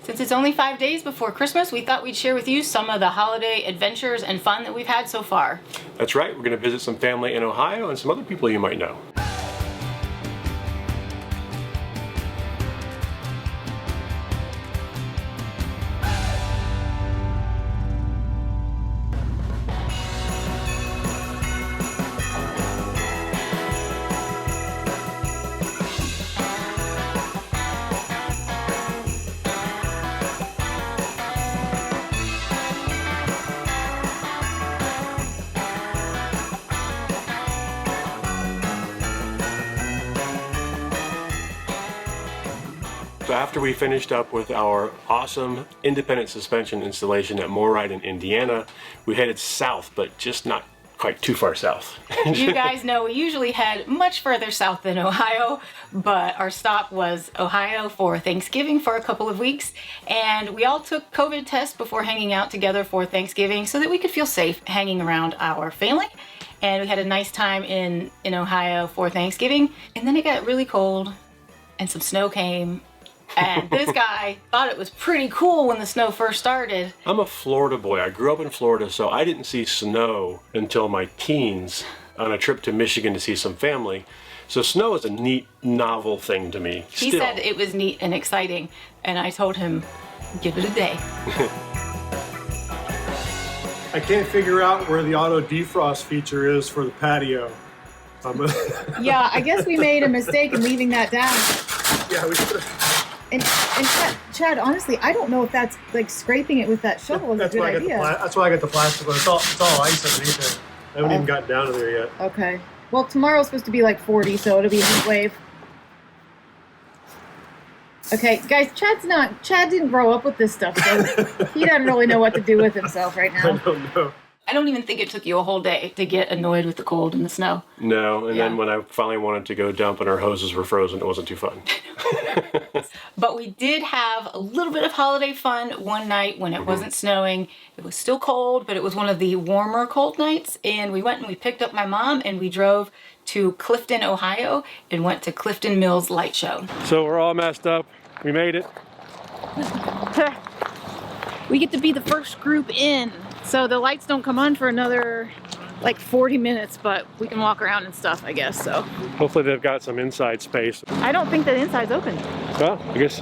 Since it's only 5 days before Christmas, we thought we'd share with you some of the holiday adventures and fun that we've had so far. That's right, we're going to visit some family in Ohio and some other people you might know. So after we finished up with our awesome independent suspension installation at MORryde in Indiana, we headed south, but just not quite too far south. You guys know we usually head much further south than Ohio, but our stop was Ohio for Thanksgiving for a couple of weeks, and we all took COVID tests before hanging out together for Thanksgiving so that we could feel safe hanging around our family. And we had a nice time in Ohio for Thanksgiving, and then it got really cold and some snow came. And this guy thought it was pretty cool when the snow first started. I'm a Florida boy. I grew up in Florida, so I didn't see snow until my teens on a trip to Michigan to see some family. So snow is a neat, novel thing to me. He said it was neat and exciting, and I told him, give it a day. I can't figure out where the auto defrost feature is for the patio. Yeah, I guess we made a mistake in leaving that down. Yeah, we should have. And Chad, honestly, I don't know if that's like scraping it with that shovel is a good idea. That's why I got the plastic one. It's all ice underneath it. I haven't even gotten down to there yet. Okay. Well, tomorrow's supposed to be like 40, so it'll be a heat wave. Okay, guys, Chad didn't grow up with this stuff, so he doesn't really know what to do with himself right now. I don't know. I don't even think it took you a whole day to get annoyed with the cold and the snow. No, and then when I finally wanted to go dump and our hoses were frozen, it wasn't too fun. But we did have a little bit of holiday fun one night when it wasn't snowing. It was still cold, but it was one of the warmer cold nights. And we went and we picked up my mom and we drove to Clifton, Ohio and went to Clifton Mill's light show. So we're all messed up. We made it. We get to be the first group in. So the lights don't come on for another like 40 minutes, but we can walk around and stuff, I guess, so. Hopefully they've got some inside space. I don't think the inside's open. Well, I guess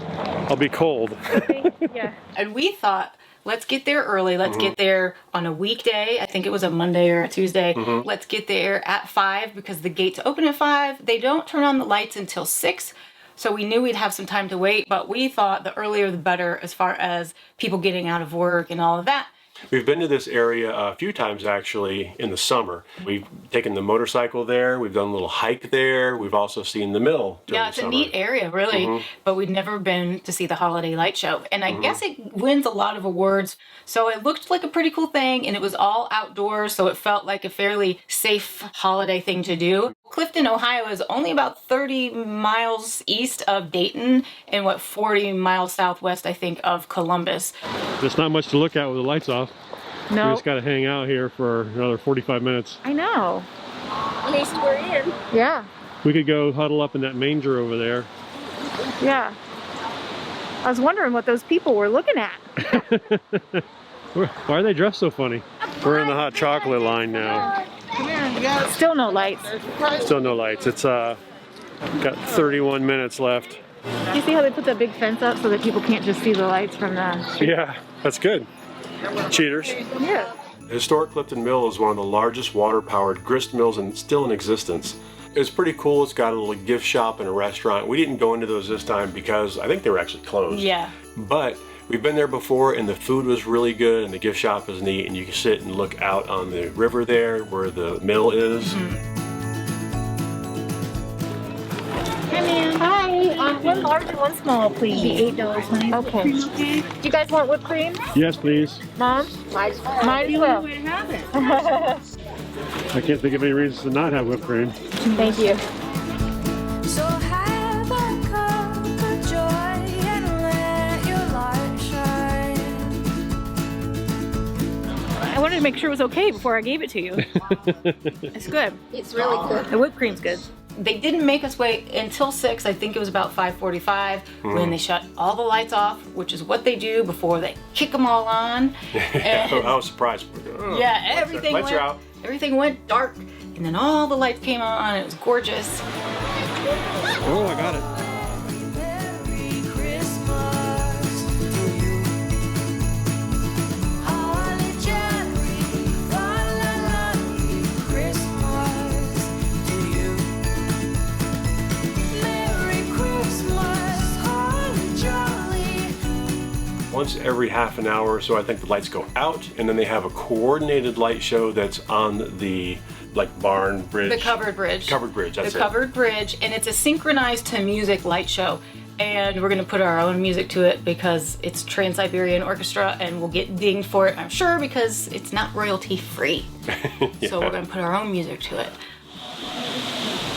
I'll be cold. Okay, yeah. And we thought, let's get there early. Let's get there on a weekday. I think it was a Monday or a Tuesday. Let's get there at 5 because the gates open at 5. They don't turn on the lights until 6. So we knew we'd have some time to wait, but we thought the earlier the better as far as people getting out of work and all of that. We've been to this area a few times actually in the summer. We've taken the motorcycle there, we've done a little hike there, we've also seen the mill during the summer. Yeah, it's a neat area, really, but we'd never been to see the holiday light show. And I guess it wins a lot of awards, so it looked like a pretty cool thing, and it was all outdoors, so it felt like a fairly safe holiday thing to do. Clifton, Ohio is only about 30 miles east of Dayton and 40 miles southwest, I think, of Columbus. There's not much to look at with the lights off. No. We just got to hang out here for another 45 minutes. I know. At least we're in. Yeah. We could go huddle up in that manger over there. Yeah. I was wondering what those people were looking at. Why are they dressed so funny? We're in the hot chocolate line now. Still no lights. Still no lights. It's got 31 minutes left. You see how they put that big fence up so that people can't just see the lights from the street? Yeah, that's good. Cheaters. Yeah. Historic Clifton Mill is one of the largest water-powered grist mills still in existence. It's pretty cool. It's got a little gift shop and a restaurant. We didn't go into those this time because I think they were actually closed. Yeah. But we've been there before and the food was really good and the gift shop is neat and you can sit and look out on the river there where the mill is. Hi, ma'am. Hi. One large and one small, please. $8, honey. Okay. Do you guys want whipped cream? Yes, please. Mom? Might as well. I can't think of any reasons to not have whipped cream. Thank you. So have a cup of joy and let your light shine. I wanted to make sure it was okay before I gave it to you. It's good. It's really good. The whipped cream's good. They didn't make us wait until 6. I think it was about 5:45 when they shut all the lights off, which is what they do before they kick them all on. And I was surprised. yeah, everything lights are out. Everything went dark, and then all the lights came on. It was gorgeous. Oh, I got it. Merry Christmas to you. Holly jolly, fa-la-la-ly, Christmas to you. Merry Christmas, holly jolly. Once every half an hour or so, I think the lights go out, and then they have a coordinated light show that's on the barn bridge. The covered bridge. Covered bridge, that's the it. covered bridge, and it's a synchronized to music light show. And we're gonna put our own music to it because it's Trans-Siberian Orchestra, and we'll get dinged for it, I'm sure, because it's not royalty free. Yeah. So we're gonna put our own music to it.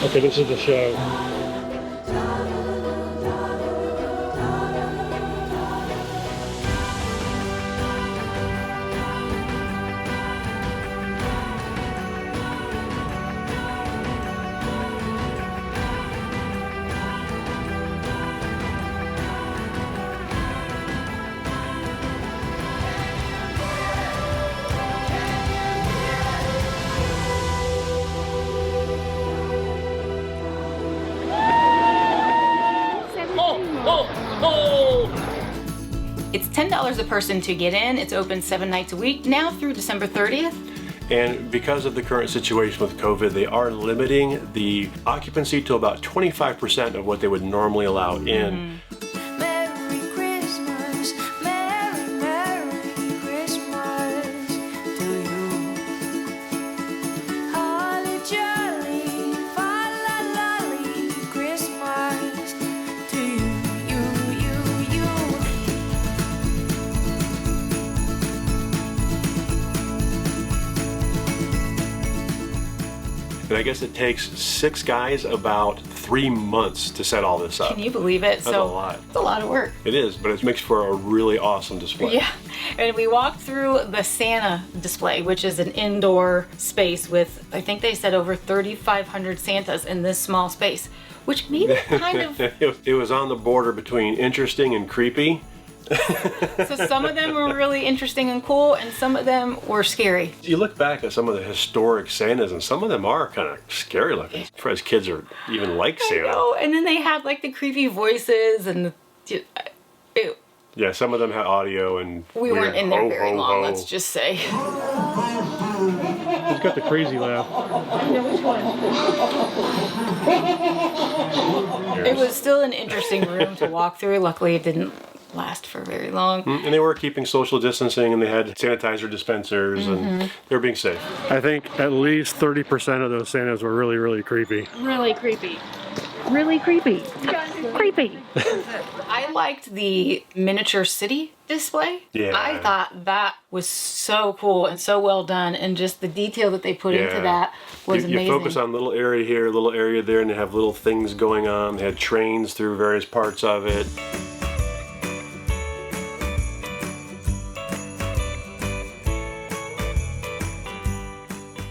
Okay, this is the show. It's $10 a person to get in. It's open 7 nights a week now through December 30th. And because of the current situation with COVID, they are limiting the occupancy to about 25% of what they would normally allow in. Merry Christmas, Merry, Merry Christmas to you. Holly jolly, fa-la-la-ly, Christmas to you, you. And I guess it takes 6 guys about 3 months to set all this up. Can you believe it? That's a lot. It's a lot of work. It is, but it makes for a really awesome display. Yeah, and we walked through the Santa display, which is an indoor space with, I think they said, over 3,500 Santas in this small space, which made it kind of, It was on the border between interesting and creepy. so some of them were really interesting and cool, and some of them were scary. You look back at some of the historic Santas, and some of them are kind of scary looking. I'm surprised kids are even like I Santa. know, and then they had like the creepy voices, and it, Yeah, some of them had audio and we weird weren't in there ho, very ho, long, ho. let's just say. He's got the crazy laugh. It was still an interesting room to walk through. Luckily, it didn't last for very long. And they were keeping social distancing, and they had sanitizer dispensers, and they were being safe. I think at least 30% of those Santas were really, really creepy. Really creepy. Really creepy. Creepy. I liked the miniature city display. Yeah. I thought that was so cool and so well done, and just the detail that they put into Yeah. that was You amazing. focus on little area here, little area there, and they have little things going on. They had trains through various parts of it.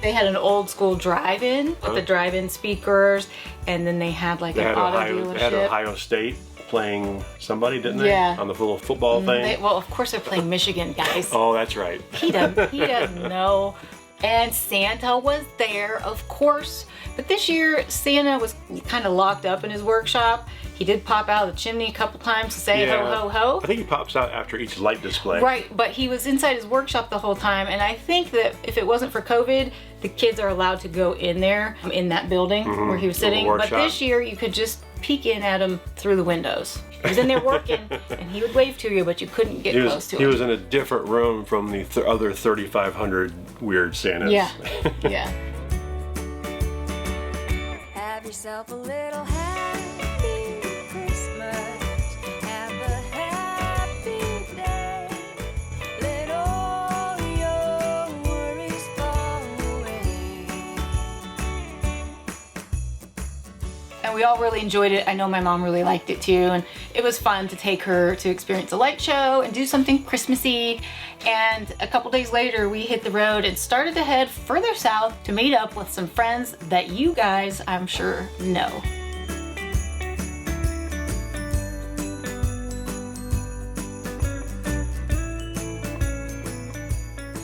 They had an old school drive-in with the drive-in speakers, and then they had like They an had auto They had dealership. Ohio State playing somebody, didn't they? Yeah. On the little football thing. Well, of course they're playing Michigan, guys. Oh, that's right. He doesn't know. And Santa was there, of course. But this year, Santa was kind of locked up in his workshop. He did pop out of the chimney a couple times to say ho, ho, ho. I think he pops out after each light display. Right, but he was inside his workshop the whole time. And I think that if it wasn't for COVID, the kids are allowed to go in there, in that building where he was Little sitting. But workshop. this year, you could just peek in at him through the windows. He was in there working, and he would wave to you, but you couldn't get close to He him. was in a different room from the other 3,500 weird Santas. Yeah, yeah. Have yourself a little happy Christmas. Have a happy day. Let all your worries fall away. And we all really enjoyed it. I know my mom really liked it too. And it was fun to take her to experience a light show and do something Christmassy. And a couple days later, we hit the road and started to head further south to meet up with some friends that you guys, I'm sure, know.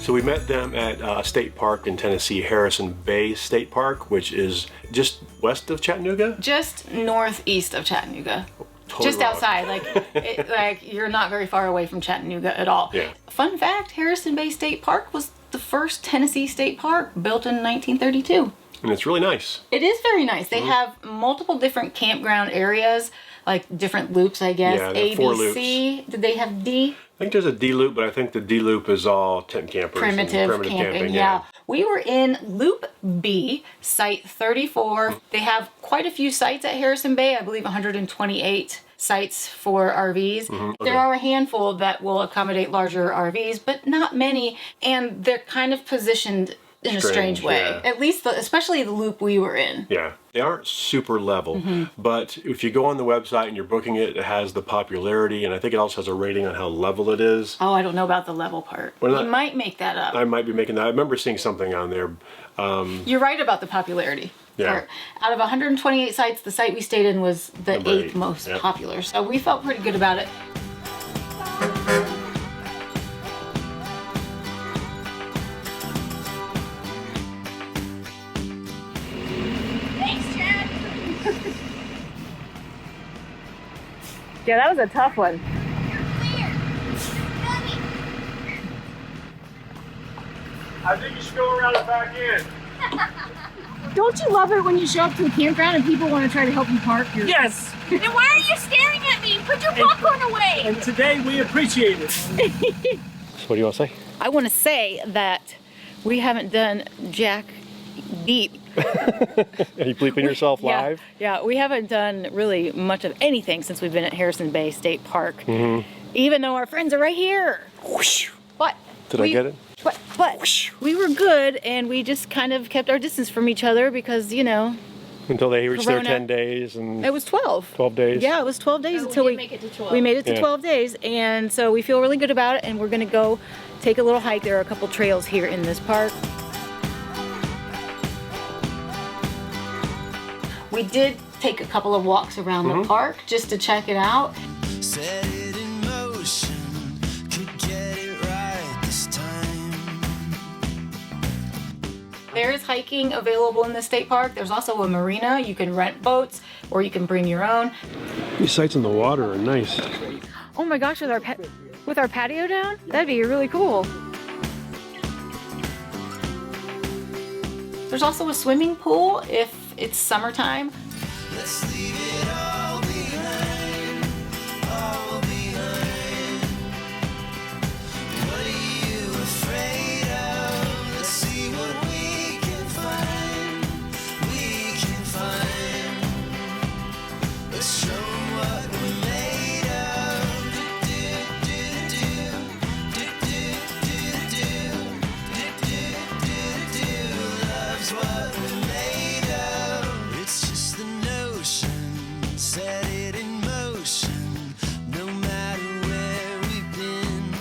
So we met them at a state park in Tennessee, Harrison Bay State Park, which is just west of Chattanooga? Just northeast of Chattanooga. Totally Just wrong. outside, like you're not very far away from Chattanooga at all. Yeah. Fun fact, Harrison Bay State Park was the first Tennessee state park built in 1932. And it's really nice. It is very nice. They have multiple different campground areas, like different loops, I guess. Yeah, A, they have 4 B, loops. C. Did they have D? I think there's a D loop, but I think the D loop is all tent campers. and Primitive camping, yeah. We were in Loop B, Site 34. They have quite a few sites at Harrison Bay, I believe 128 sites for RVs. There are a handful that will accommodate larger RVs, but not many, and they're kind of positioned in a strange way. Yeah. At least, especially the loop we were in. Yeah, they aren't super level, but if you go on the website and you're booking it, it has the popularity, and I think it also has a rating on how level it is. Oh, I don't know about the level part. Well, You might make that up. I might be making that. I remember seeing something on there. You're right about the popularity. Yeah. part. Out of 128 sites, the site we stayed in was the Number 8th eight. most Yep. popular. So we felt pretty good about it. Thanks, Chad. Yeah, that was a tough one. I think you should go around and back in. Don't you love it when you show up to a campground and people want to try to help you park your... Yes, Then why are you staring at me? Put your popcorn away. and today we appreciate it. So what do you want to say? I want to say that we haven't done Jack Deep. Are you bleeping yourself live? Yeah, we haven't done really much of anything since we've been at Harrison Bay State Park. Even though our friends are right here. But Did I get it? But we were good, and we just kind of kept our distance from each other because, you know, Until they reached their Corona. 10 days and it was 12. 12 days? Yeah, it was 12 days No, we until did make it to 12. we made it to Yeah. 12 days, and so we feel really good about it, and we're gonna go take a little hike. There are a couple trails here in this park. We did take a couple of walks around the park just to check it out. Set it in motion, could get it right this time. There is hiking available in the state park. There's also a marina. You can rent boats or you can bring your own. These sites in the water are nice. Oh my gosh, with our patio down? That'd be really cool. There's also a swimming pool if it's summertime. Let's leave it all behind, all behind. What are you afraid of? Let's see what we can find, we can find. Let's show 'em what we're made of. Love's what we're made of. It's just the notion, set it in motion, no matter where we've been.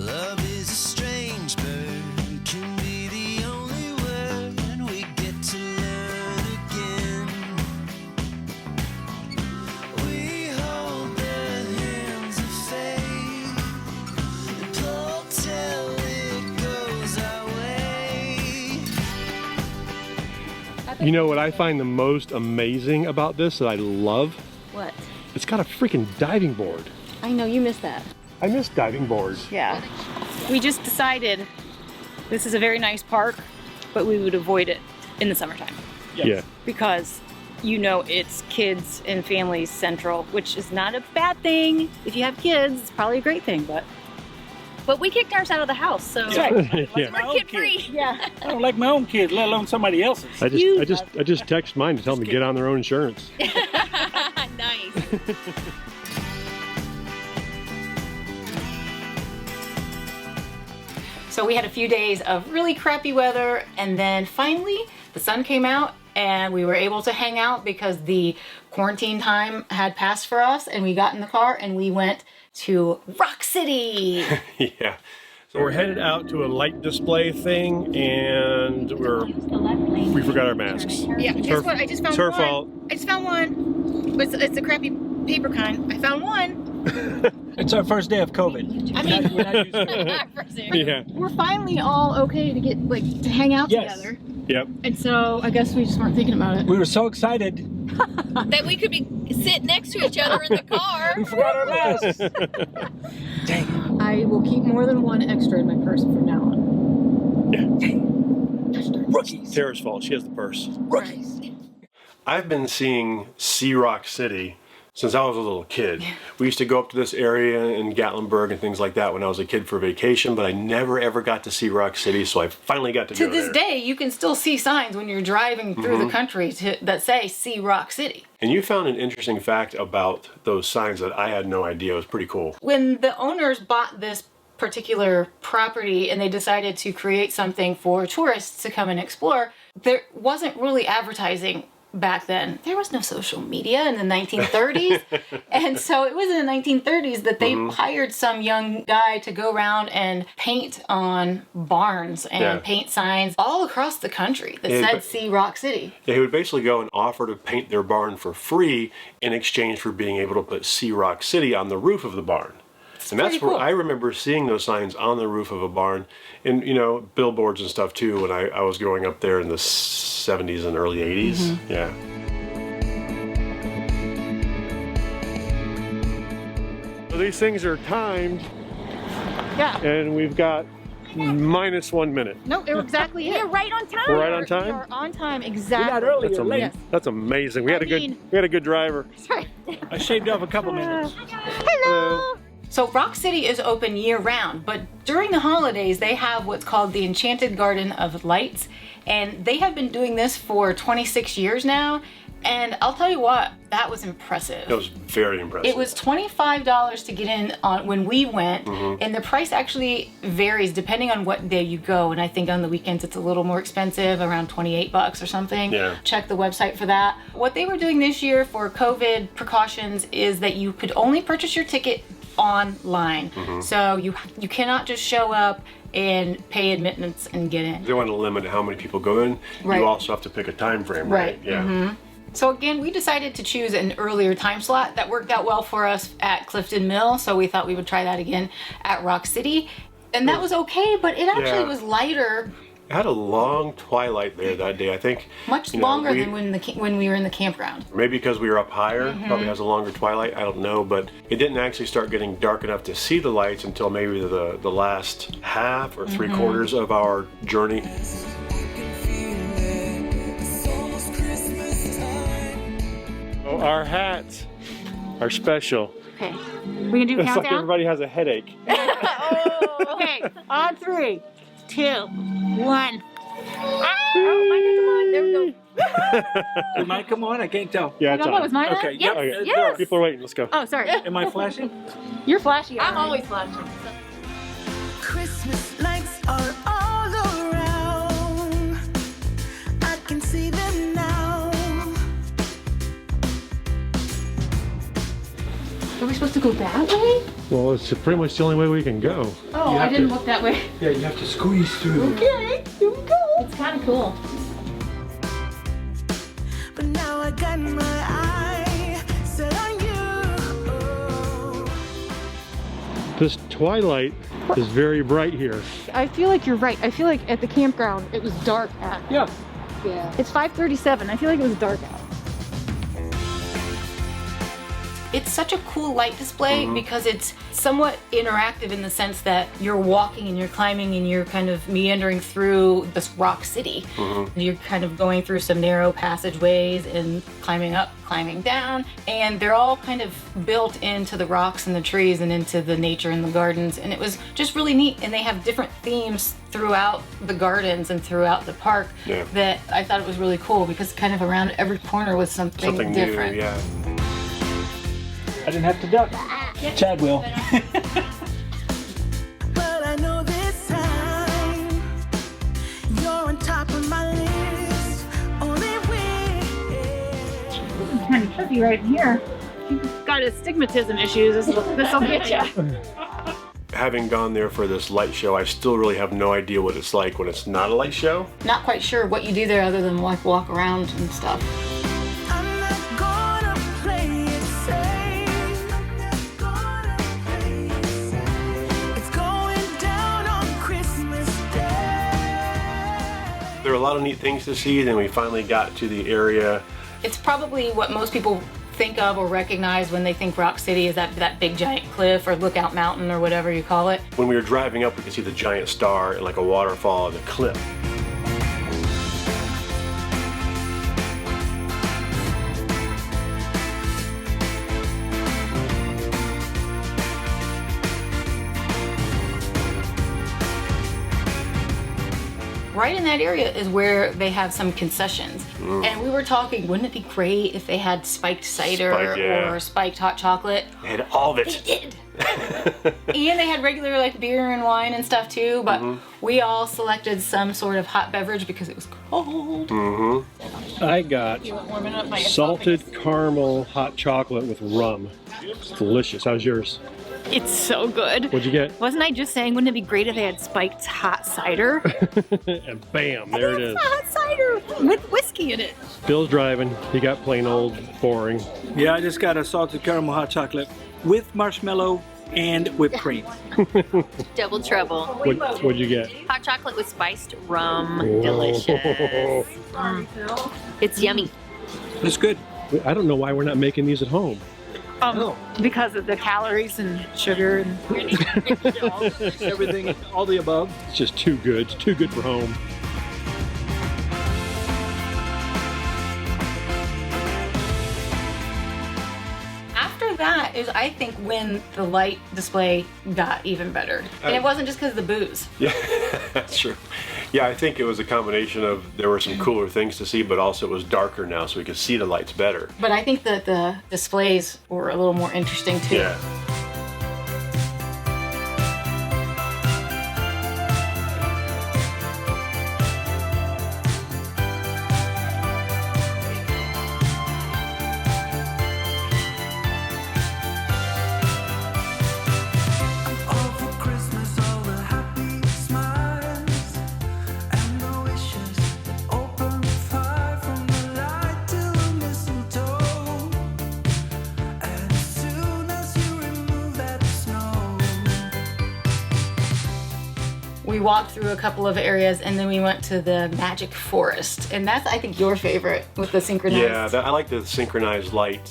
Love is a strange bird, can be the only word, and we get to learn again. We hold the hands of fate and pull till it goes our way. You know what I find the most amazing about this that I love? What? It's got a freaking diving board. I know you missed that. I miss diving boards. Yeah. We just decided this is a very nice park, but we would avoid it in the summertime Yeah. because you know it's kids and families central, which is not a bad thing. If you have kids, it's probably a great thing, but we kicked ours out of the house, so Yeah. My own Kid free. kids. yeah. I don't like my own kids, let alone somebody else's. I just text mine to tell them to get on their own insurance. Nice. So we had a few days of really crappy weather, and then finally the sun came out and we were able to hang out because the quarantine time had passed for us, and we got in the car and we went to Rock City. Yeah. So we're headed out to a light display thing, and we forgot our masks. Yeah, guess what? I just found her one. fault. I just found one. But it's a crappy paper kind. I found one. It's our first day of COVID. I mean, We're not used to it. Yeah. we're finally all okay to get to hang out Yes. together. Yep. And so I guess we just weren't thinking about it. We were so excited. That we could be sitting next to each other in the car. We forgot our masks. Dang. I will keep more than one extra in my purse from now on. Yeah. Rookies. Tara's fault. She has the purse. Rookies. I've been seeing Sea Rock City since I was a little kid. We used to go up to this area in Gatlinburg and things like that when I was a kid for vacation, but I never ever got to Sea Rock City, so I finally got to go To this there. day, you can still see signs when you're driving through the country that say Sea Rock City. And you found an interesting fact about those signs that I had no idea. It was pretty cool. When the owners bought this particular property and they decided to create something for tourists to come and explore, there wasn't really advertising back then. There was no social media in the 1930s. And so it was in the 1930s that they hired some young guy to go around and paint on barns and paint signs all across the country that said Sea Rock City. They would basically go and offer to paint their barn for free in exchange for being able to put Sea Rock City on the roof of the barn. And that's pretty where cool. I remember seeing those signs on the roof of a barn, and billboards and stuff too when I was growing up there in the 70s and early 80s. Yeah. So these things are timed, Yeah. and we've got -1 minute. No, they were exactly it. You're right on time. We're right on We time. are on time, We're not exactly. early That's, or late. that's amazing. We had a mean- good driver. Sorry. I shaved off a couple minutes. Hello. So Rock City is open year round, but during the holidays they have what's called the Enchanted Garden of Lights, and they have been doing this for 26 years now, and I'll tell you what, that was impressive. It was very impressive. It was $25 to get in on when we went, and the price actually varies depending on what day you go. And I think on the weekends it's a little more expensive, around $28 or something. Yeah. Check the website for that. What they were doing this year for COVID precautions is that you could only purchase your ticket online. So you cannot just show up and pay admittance and get in. They want to limit how many people go in. Right. You also have to pick a time frame, right? Right. Yeah. So again, we decided to choose an earlier time slot that worked out well for us at Clifton Mill, so we thought we would try that again at Rock City. And that was okay, but it actually Yeah. was lighter, It had a long twilight there that day. I think much you know, longer we- than when we were in the campground. maybe because we were up higher, probably has a longer twilight. I don't know, but it didn't actually start getting dark enough to see the lights until maybe the last half or 3/4 of our journey. Oh, our hats are special. Okay. We can do It's like countdown? everybody has a headache. Okay. On 3, 2, 1. Oh, mine didn't come on. There we go. Am I come on? I can't tell. Yeah, I it's don't know, on. was mine on? Okay, Yes. yep. Okay. Yes. People are waiting. Let's go. Oh, sorry. Am I flashing? You're flashy. I'm already. always flashing. Christmas lights are all around. I can see them now. Are we supposed to go that way? Well, it's pretty much the only way we can go. Oh, I didn't look that way. Yeah, you have to squeeze through. Okay, here we go. It's kind of cool. But now I got my eye set on you. This twilight is very bright here. I feel like you're right. I feel like at the campground it was dark out. Yeah. It's 5:37. I feel like it was dark out. It's such a cool light display because it's somewhat interactive in the sense that you're walking and you're climbing and you're kind of meandering through this rock city. You're kind of going through some narrow passageways and climbing up, climbing down, and they're all kind of built into the rocks and the trees and into the nature and the gardens, and it was just really neat. And they have different themes throughout the gardens and throughout the park that I thought it was really cool because kind of around every corner was something different. new, yeah. I didn't have to duck. Chad will. But I know this time you're on top of my list. Only when Should be right in here. You've got astigmatism issues. This'll get you. Having gone there for this light show, I still really have no idea what it's like when it's not a light show. Not quite sure what you do there other than like walk around and stuff. I'm not gonna play it safe. I'm not gonna play it safe. It's going down on Christmas Day. There are a lot of neat things to see. Then we finally got to the area. It's probably what most people think of or recognize when they think Rock City is that big giant cliff or Lookout Mountain or whatever you call it. When we were driving up, we could see the giant star and like a waterfall on the cliff. Right in that area is where they have some concessions. And we were talking, wouldn't it be great if they had spiked cider Spiked, yeah. or spiked hot chocolate? They had all of They it. did. And they had regular like beer and wine and stuff too, but we all selected some sort of hot beverage because it was cold. I got Warming up by salted caramel hot chocolate with rum. It's delicious. How's yours? It's so good. What'd you get? Wasn't I just saying, wouldn't it be great if they had spiked hot cider? And bam, there it is. Hot cider with whiskey in it. Bill's driving. He got plain old boring. Yeah, I just got a salted caramel hot chocolate with marshmallow and whipped cream. Double trouble. What'd you get? Hot chocolate with spiced rum. Delicious. It's yummy. It's good. I don't know why we're not making these at home. Because of the calories and sugar and Everything, all the above. It's just too good. It's too good for home. After that is, I think, when the light display got even better. And it wasn't just because of the booze. Yeah, that's true. Yeah, I think it was a combination of there were some cooler things to see, but also it was darker now, so we could see the lights better. But I think that the displays were a little more interesting too. Yeah. All for Christmas, all the happy smiles and the wishes. Open fire from the light till the mistletoe. And as soon as you remove that snow, We walked through a couple of areas and then we went to the Magic Forest. And that's, I think, your favorite with the synchronized. Yeah, I like the synchronized light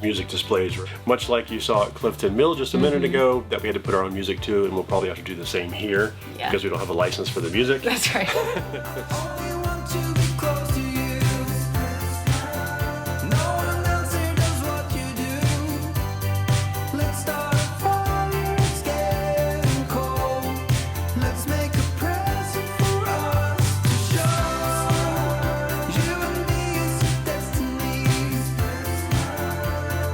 / music displays. Much like you saw at Clifton Mill just a minute ago, that we had to put our own music to, and we'll probably have to do the same here Yeah. because we don't have a license for the music. That's right. only want to be close to you. No one else here does what you do. Let's start a fire, it's getting cold. Let's make a present for us to show you and me it's destiny.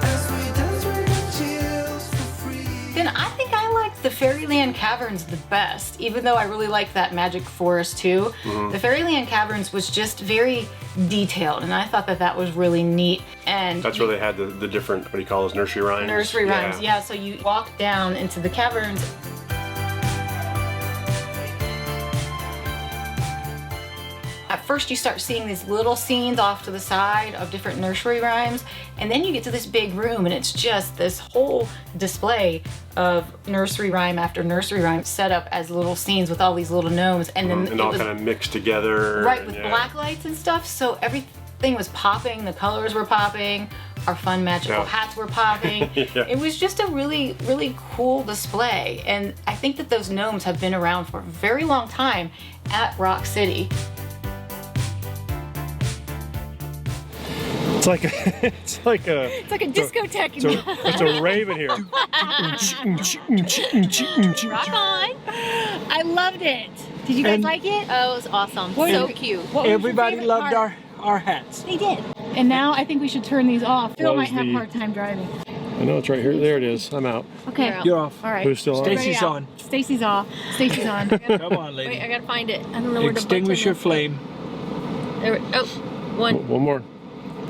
As we dance, we get chills for free. Then I think I like the Fairyland Caverns the best, even though I really like that Magic Forest too. The Fairyland Caverns was just very detailed, and I thought that that was really neat. And That's where they had the different, what do you call those, nursery rhymes? nursery rhymes, yeah. So you walk down into the caverns. At first you start seeing these little scenes off to the side of different nursery rhymes, and then you get to this big room and it's just this whole display of nursery rhyme after nursery rhyme set up as little scenes with all these little gnomes, and then And it all was kind of mixed together. right and with yeah. black lights and stuff, so everything was popping, the colors were popping, our fun magical Yeah. hats were popping. Yeah. It was just a really, really cool display, and I think that those gnomes have been around for a very long time at Rock City. It's like it's like a discotheque. it's a rave in here. Rock on. I loved it. Did you guys And- like it? Oh, it was awesome. What So was- cute. What was your Everybody favorite loved part? our hats. They did. And now I think we should turn these off. Phil Was might have a the- hard time driving. I know it's right here. There it is. I'm out. Okay. You're out. You're off. All right. Who's still on? Everybody Stacy's out. on. Stacy's off. Stacy's on. Come on, Wait, I lady. gotta find it. I don't know where to Extinguish your flame. There, oh, one. One more.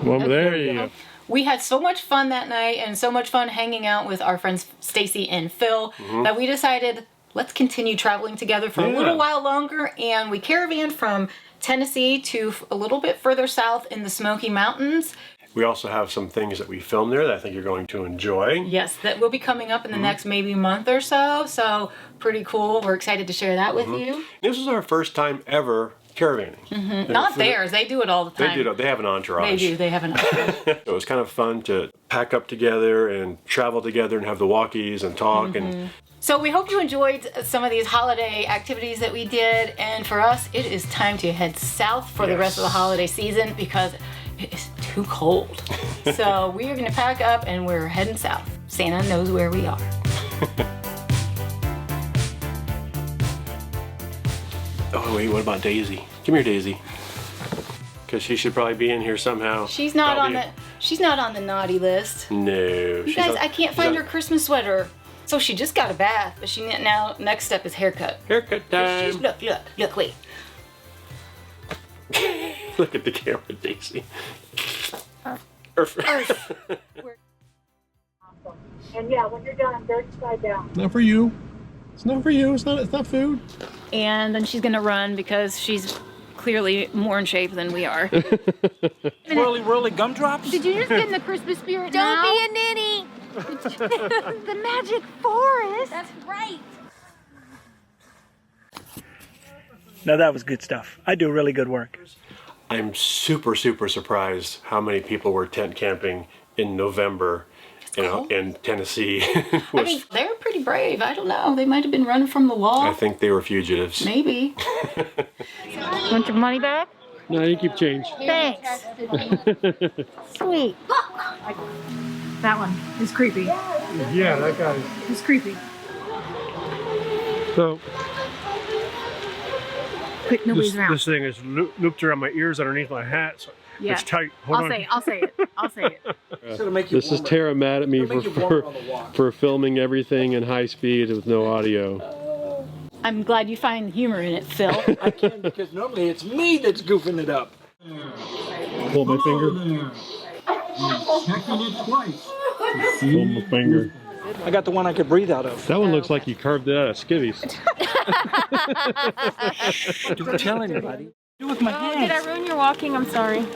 One more. There you go. we had so much fun that night and so much fun hanging out with our friends Stacy and Phil that we decided let's continue traveling together for a little while longer, and we caravaned from Tennessee to a little bit further south in the Smoky Mountains. We also have some things that we filmed there that I think you're going to enjoy. Yes, that will be coming up in the next maybe month or so. So pretty cool. We're excited to share that with you. This is our first time ever caravanning. Not theirs. They do it all the time. They do. They have an entourage. They do. They have an entourage. It was kind of fun to pack up together and travel together and have the walkies and talk. And So we hope you enjoyed some of these holiday activities that we did. And for us, it is time to head south for the rest of the holiday season because it is too cold. So we are going to pack up and we're heading south. Santa knows where we are. oh wait, what about Daisy? Come here, Daisy. Because she should probably be in here somehow. She's not on the naughty list. No. You guys, I can't find her Christmas sweater. So she just got a bath, but now next step is haircut. Haircut time. Look, wait. Look at the camera, Daisy. And yeah, when you're done, dirt side down. Not for you. It's not for you. It's not food. And then she's gonna run because she's clearly more in shape than we are. Whirly gumdrops? Did you just get in the Christmas spirit Don't now? be a ninny. The magic forest. That's right. Now that was good stuff. I do really good work. I'm super surprised how many people were tent camping in November in Tennessee. I mean, they're pretty brave. I don't know. They might have been running from the law. I think they were fugitives. Maybe. Want your money back? No, you keep change. Thanks. Sweet. That one is creepy. Yeah, that guy. It's creepy. So Quick, nobody's around. this thing is looped around my ears underneath my hat, so Yeah. it's tight. Hold on. I'll say it. This is Tara mad at me for filming everything in high speed with no audio. I'm glad you find humor in it, Phil. I can because normally it's me that's goofing it up. Pull my finger. Checking it twice. Pull my finger. I got the one I could breathe out of. That one looks like you carved it out of skivvies. Don't tell anybody. Do it with my hands. Did I ruin your walking? I'm sorry.